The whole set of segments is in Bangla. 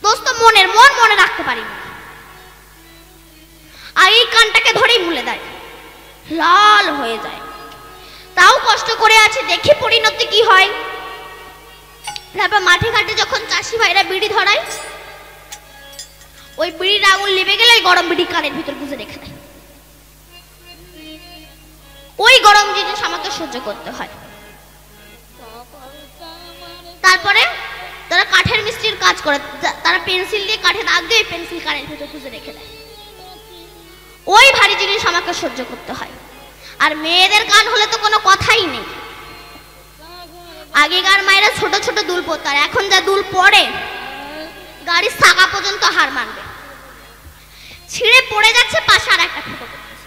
দোস্ত মন মনে রাখতে পারি না, আর এই কানটাকে ধরেই মুলে দেয়, লাল হয়ে যায়। তাও কষ্ট করে আছে, দেখি পরিণতি কি হয়। তারপর মাঠে ঘাটে যখন চাষি ভাইরা বিড়ি ধরায়, ওই বিড়ির আগুন লিবে গেলে ওই গরম বিড়ি কানের ভিতর গুঁজে রেখে দেয়। ওই গরম জিনিস আমাকে সহ্য করতে হয়। তারপরে তারা কাঠের মিস্ত্রির কাজ করে, তারা পেন্সিল দিয়ে কাঠে দাগ দিয়ে পেন্সিল কানের ভিতর গুঁজে রেখে দেয়। ওই ভারী জিনিস আমাকে সহ্য করতে হয়। আর মেয়েদের কান হলে তো কোনো কথাই নেই। আগেকার মায়েরা ছোট ছোট দুল পরতো, আর এখন যা দুল পরে গাড়ির চাকা পর্যন্ত হার মানবে, ছিঁড়ে পড়ে যাচ্ছে, পাশে আর একটা ফুটো পড়তেছে।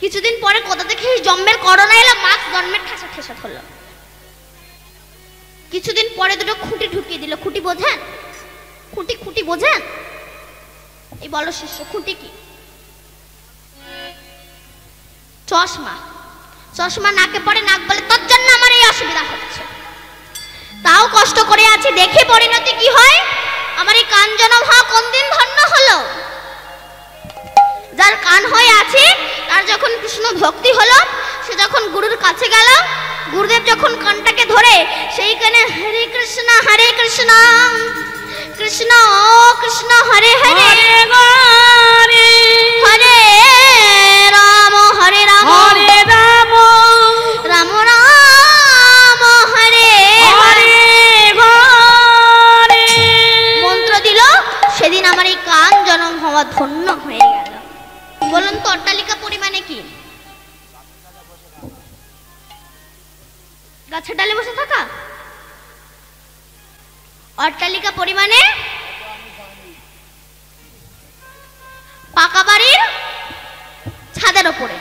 কিছুদিন পরে কোথা থেকে জন্মের করোনা এলো, মাস্ক জন্মের ঠেসা ঠেসা ধরলো। কিছুদিন পরে দুটো খুঁটি ঢুকিয়ে দিল। খুঁটি বোঝেন? খুঁটি বোঝেন? এই বলো শিষ্য, খুঁটি কি? চশমা নাকে পড়ে, নাক বলে তোর জন্য আমার এই অসুবিধা হচ্ছে। তাও কষ্ট করে আছি, দেখি পরিণতি কি হয়। আমার এই কান জনম হওয়া কোন দিন ধন্য হলো। যার কান হয়ে আছে, তার যখন কৃষ্ণ ভক্তি হলো, সে যখন গুরুর কাছে গেল, গুরুদেব যখন কানটাকে ধরে সেই কানে হরে কৃষ্ণ কৃষ্ণ কৃষ্ণ হরে হরে হরে রাম রাম রাম হরে মন্ত্র দিল। সেদিন আমার এই কান জনম হওয়া ধন্য হয়ে গেল। বলুন তো অট্টালিকা পরিমাণে কি? গাছের ডালে বসে থাকা? অট্টালিকা পরিমাণে পাকা বাড়ির ছাদের উপরে।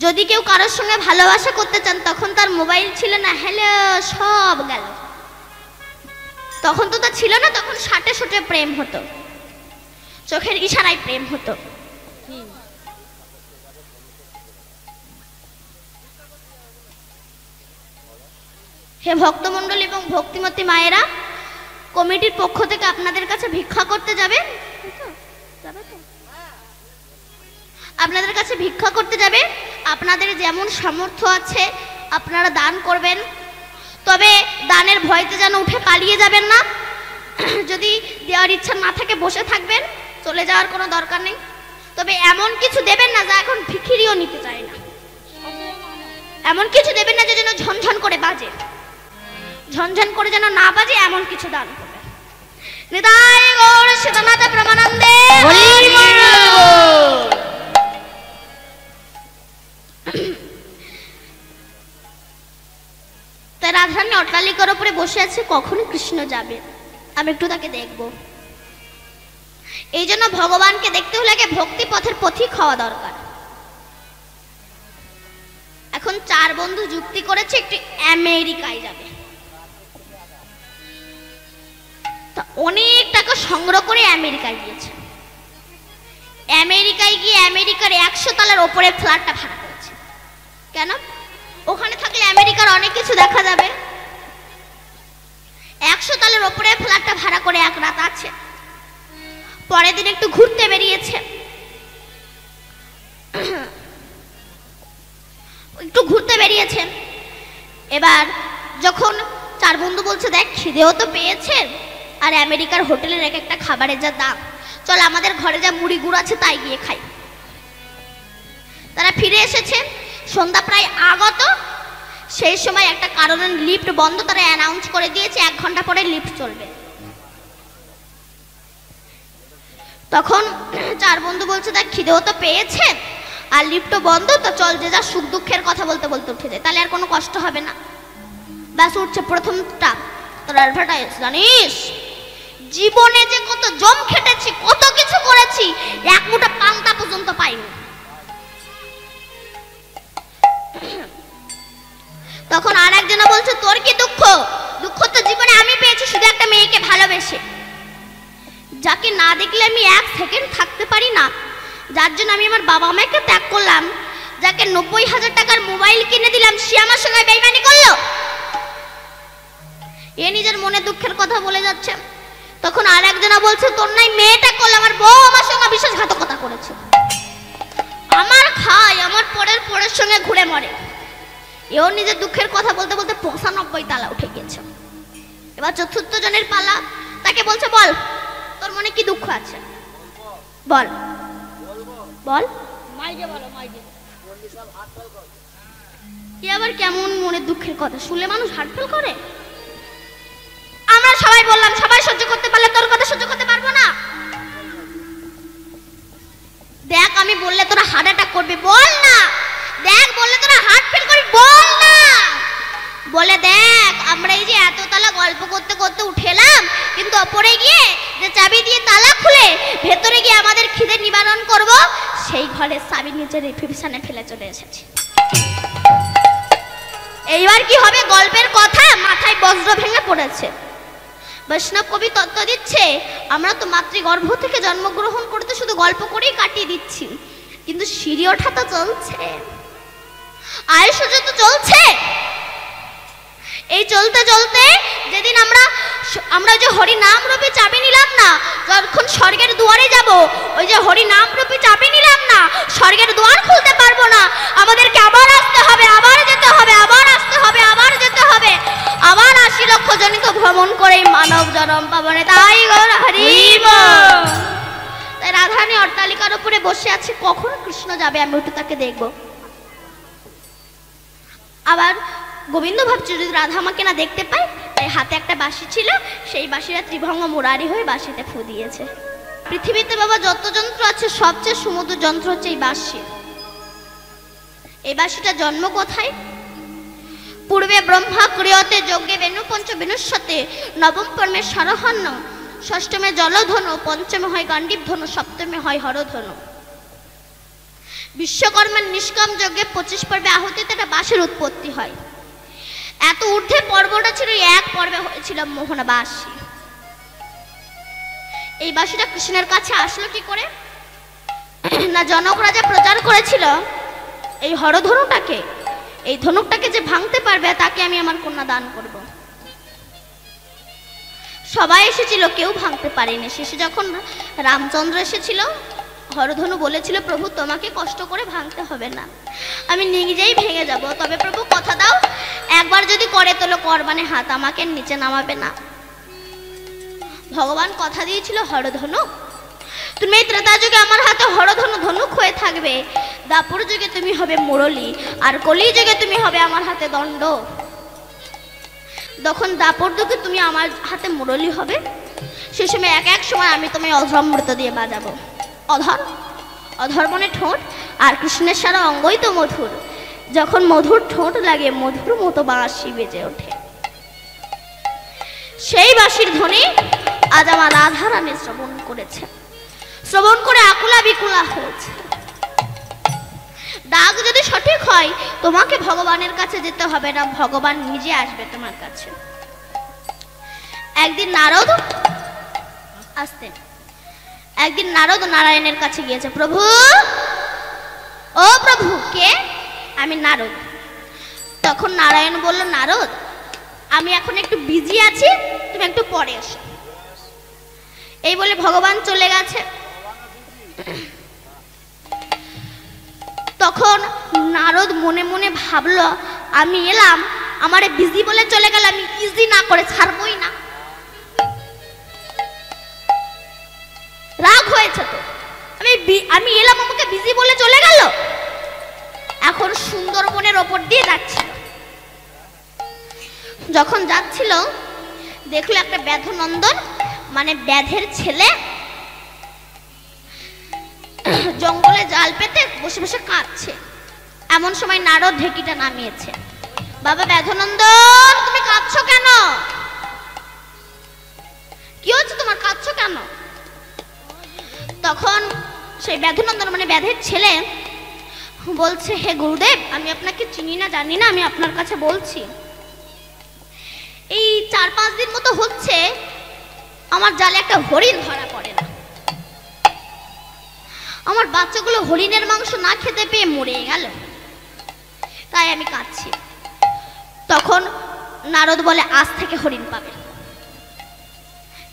যদি কেউ কারোর সঙ্গে ভালোবাসা করতে চান, তখন তার মোবাইল ছিল না, হ্যালো সব গেল। তখন তো তা ছিল না, তখন ষাটে ষাটে প্রেম হতো, চোখের ইশারায় প্রেম হতো। হে ভক্তমণ্ডলী এবং ভক্তিমতী মায়েরা, কমিটির পক্ষ থেকে আপনাদের কাছে ভিক্ষা করতে যাবে, আপনাদের কাছে ভিক্ষা করতে যাবে। আপনাদের যেমন সামর্থ্য আছে আপনারা দান করবেন, তবে দানের ভয়তে যেন উঠে পালিয়ে যাবেন না। যদি দেওয়ার ইচ্ছা না থাকে বসে থাকবেন, চলে যাওয়ার কোনো দরকার নেই। তবে এমন কিছু দেবেন না যা এখন ভিখিরিও নিতে চায় না। এমন কিছু দেবেন না যে যেন ঝনঝন করে বাজে, ঝনঝন করে যেন না বাজে, এমন কিছু দান করবেন। নিতাই গৌর সীতানাথ প্রেমানন্দে। তাই রাধারানী অট্টালিকার উপরে বসে আছে, কখনো কৃষ্ণ যাবে, আমি একটু তাকে দেখব। এই জন্য ভগবানকে দেখতে হলে আগে ভক্তি পথের পথিক হওয়া দরকার। এখন চার বন্ধু যুক্তি করেছে একটু আমেরিকায় যাবে। অনেক টাকা সংগ্রহ করে আমেরিকায় গিয়েছে। আমেরিকায় গিয়ে আমেরিকার 100 তলার ওপরে ফ্ল্যাটটা ভাড়া করেছে। কেন? ওখানে থাকলে আমেরিকার অনেক কিছু দেখা যাবে। 100 তলার ওপরে ফ্ল্যাটটা ভাড়া করে এক রাত আছে। পরের দিন একটু ঘুরতে বেরিয়েছে। এবার যখন চার বন্ধু বলছে দেখ খিদেও তো পেয়েছে, আর আমেরিকার হোটেলের এক একটা খাবারের যা দাম, চল আমাদের ঘরে যা মুড়ি গুড় আছে তাই গিয়ে খাই। তারা ফিরে এসেছে, সন্ধ্যা প্রায় আগত। সেই সময় একটা কারণে লিফট বন্ধ, তারা অ্যানাউন্স করে দিয়েছে 1 ঘন্টা পরে লিফট চলবে। তখন চার বন্ধু বলছে দেখ খিদেও তো পেয়েছে আর লিফটও বন্ধ, তো চল যে যা সুখ দুঃখের কথা বলতে বলতে উঠে যায়, তাহলে আর কোনো কষ্ট হবে না। ব্যাস উঠছে প্রথমটা, তোর অ্যাডভার্টাইজ জানিস জীবনে যে কত জম খেটেছি, কত কিছু করেছি, এক মুঠো পান্তা পর্যন্ত পাইনি। তখন আর একজনা বলছে তোর কি দুঃখ? দুঃখ তো জীবনে আমি পেয়েছি শুধু একটা মেয়েকে ভালোবেসে, যাকে না দেখলে আমি 1 সেকেন্ড থাকতে পারি না, যার জন্য আমি আমার বাবা মাকে ত্যাগ করলাম, যাকে 90,000 টাকার মোবাইল কিনে দিলাম, সে আমার সঙ্গে বেইমানি করলো। এ নিজের মনে দুঃখের কথা বলে যাচ্ছে। তখন আর একজনা বলছে, তোর নাই মেয়েটা করলে, আমার বউ আমার সঙ্গে বিশ্বাসঘাতকতা করেছে, আমার খায়, আমার পরের সঙ্গে ঘুরে মরে। এও নিজের দুঃখের কথা বলতে বলতে 95 তালা উঠে গিয়েছে। এবার চতুর্থ জনের পালা, তাকে বলছে, বল তোর মনে কি দুঃখ আছে, বল বল। মাইকে বলো, মাইকে। এ আবার কেমন মনে দুঃখের কথা, শুনলে মানুষ হার্ট ফেল করে? আমরা সবাই বললাম, সবাই সহ্য করতে পারলে তোর কথা সহ্য করতে পারবো না। দেখ আমি বললে তোরা হার্ট অ্যাটাক করবি, বল না। দেখ বললে তোরা হার্ট ফেল করবি, বল না। বলে দেখ আমরা এই যে এত তালা গল্প করতে করতে উঠেলাম, কিন্তু ওপরে গিয়ে যে চাবি দিয়ে তালা খুলে ভেতরে গিয়ে আমাদের খিদে নিবারণ করব, সেই ঘরের চাবি নিচে রিসেপশনে ফেলে চলে এসেছি। এইবার কি হবে? গল্পের কথা মাথায় বজ্র ভেঙে পড়েছে। বৈষ্ণব কবি তত্ত্ব দিচ্ছে, আমরা তো মাতৃগর্ভ থেকে জন্মগ্রহণ করতে শুধু গল্প করেই কাটিয়ে দিচ্ছি, কিন্তু সিঁড়ি ওঠা তো চলছে, আয়ুষ তো চলছে। এই চলতে চলতে যেদিন আমরা যে হরি নাম রূপে চাবি নিলাম না, যখন স্বর্গের দুয়ারে যাব, ওই যে হরি নাম রূপে চাবি নিলাম না, স্বর্গের দুয়ার খুলতে পারবো না, আমাদেরকে আবার আসতে হবে, আবার যেতে হবে, আবার আসতে হবে, আবার যেতে হবে, আবার 80 লক্ষ জনিত ভ্রমণ করে মানব জন্ম পাবনে। তাই গৌর হরি বল। তাই রাধারানী অট্টালিকার উপরে বসে আছে, কখন কৃষ্ণ যাবে আমি একটু তাকে দেখব। আবার গোবিন্দ ভাবছে যদি রাধা আমাকে না দেখতে পায়, তাই হাতে একটা বাঁশি ছিল, সেই বাঁশিটা ত্রিভঙ্গ মুরারি হয়ে বাঁশিতে ফু দিয়েছে। পৃথিবীতে বাবা যত যন্ত্র আছে সবচেয়ে সুমধুর যন্ত্র হচ্ছে এই বাঁশি। এই বাঁশিটা জন্ম কোথায়? পূর্বে ব্রহ্মা ক্রিয়তে যজ্ঞে বেনু পঞ্চ বিনুষ্যতে, নবম পর্মে সরহন্ন, ষষ্ঠমে জলধনু, পঞ্চমে হয় গান্ডীব ধনু, সপ্তমে হয় হরধনু। বিশ্বকর্মার নিষ্কাম যজ্ঞে 25 পর্বে আহুতিতে একটা বাঁশির উৎপত্তি হয়। এত ঊর্ধ্বে পর্বটা ছিল, এক পর্বে হয়েছিল মোহনা বাঁশি। এই বাঁশিটা কৃষ্ণের কাছে আসলো কি করে? না জনক রাজা প্রচার করেছিল এই হরধনুটাকে, এই ধনুকটাকে যে ভাঙতে পারবে তাকে আমি আমার কন্যা দান করব। সবাই এসেছিল, কেউ ভাঙতে পারেনি। শেষে যখন রামচন্দ্র এসেছিল, হরধনু বলেছিল, প্রভু তোমাকে কষ্ট করে ভাঙতে হবে না, আমি নিজেই ভেঙে যাব, তবে প্রভু কথা দাও একবার যদি করে তোলো করবানে হাত, আমাকে নিচে নামাবে না। ভগবান কথা দিয়েছিল, হরধনু তুমি ত্রেতা যুগে আমার হাতে হরধনু ধনুক হয়ে থাকবে, দাপর যুগে তুমি হবে মুরলী, আর কলি যুগে তুমি হবে আমার হাতে দণ্ড। যখন দাপর যুগে তুমি আমার হাতে মুরলী হবে, সে সময় এক সময় আমি তোমায় অধরামৃত দিয়ে বাজাবো। অধর মানে ঠোঁট, আর কৃষ্ণের সারা অঙ্গই তো মধুর, যখন মধুর ঠোঁট লাগে মধুর মতো বাঁশি বেজে ওঠে। সেই বাঁশির ধ্বনি আজ আমার রাধারানী শ্রবণ করেছে, শ্রবণ করে আকুলা বিকুলা হয়েছে। ডাক যদি সঠিক হয়, তোমাকে ভগবানের কাছে যেতে হবে না, ভগবান নিজে আসবে তোমার কাছে। একদিন নারদ নারায়ণের কাছে গিয়েছে, প্রভু ও প্রভু। কে? আমি নারদ। তখন নারায়ণ বলল, নারদ আমি এখন একটু বিজি আছি, তুমি একটু পরে এসো। এই বলে ভগবান চলে গেছে। তখন নারদ মনে মনে ভাবলো, আমি এলাম, আমারে বিজি বলে চলে গেল, আমি ইজি না করে ছাড়বই না। রাগ হয়েছে তো, আমি এলাম, আমাকে বিজি বলে চলে গেল। এখন সুন্দরবনের ওপর দিয়ে যাচ্ছিল, যখন যাচ্ছিল দেখলো একটা ব্যাধনন্দন মানে ব্যাধের ছেলে জঙ্গলে জাল পেতে বসে বসে কাঁদছে। এমন সময় নারদ ঢেকিটা নামিয়েছে। বাবা ব্যাধনন্দন, তুমি কাঁদছো কেন? কি হচ্ছে তোমার, কাঁদছো কেন? তখন সেই ব্যাধনন্দন মানে ব্যাধের ছেলে বলছে, হে গুরুদেব, আমি আপনাকে চিনি না জানি না, আমি আপনার কাছে বলছি, এই 4-5 দিন মতো হচ্ছে আমার জালে একটা হরিণ ধরা পড়ে না, আমার বাচ্চাগুলো হরিণের মাংস না খেতে পেয়ে মরে গেল, তাই আমি কাঁদছি। তখন নারদ বলে আজ থেকে হরিণ পাবে।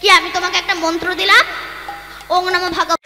কি আমি তোমাকে একটা মন্ত্র দিলাম, ওং নমঃ ভগবতে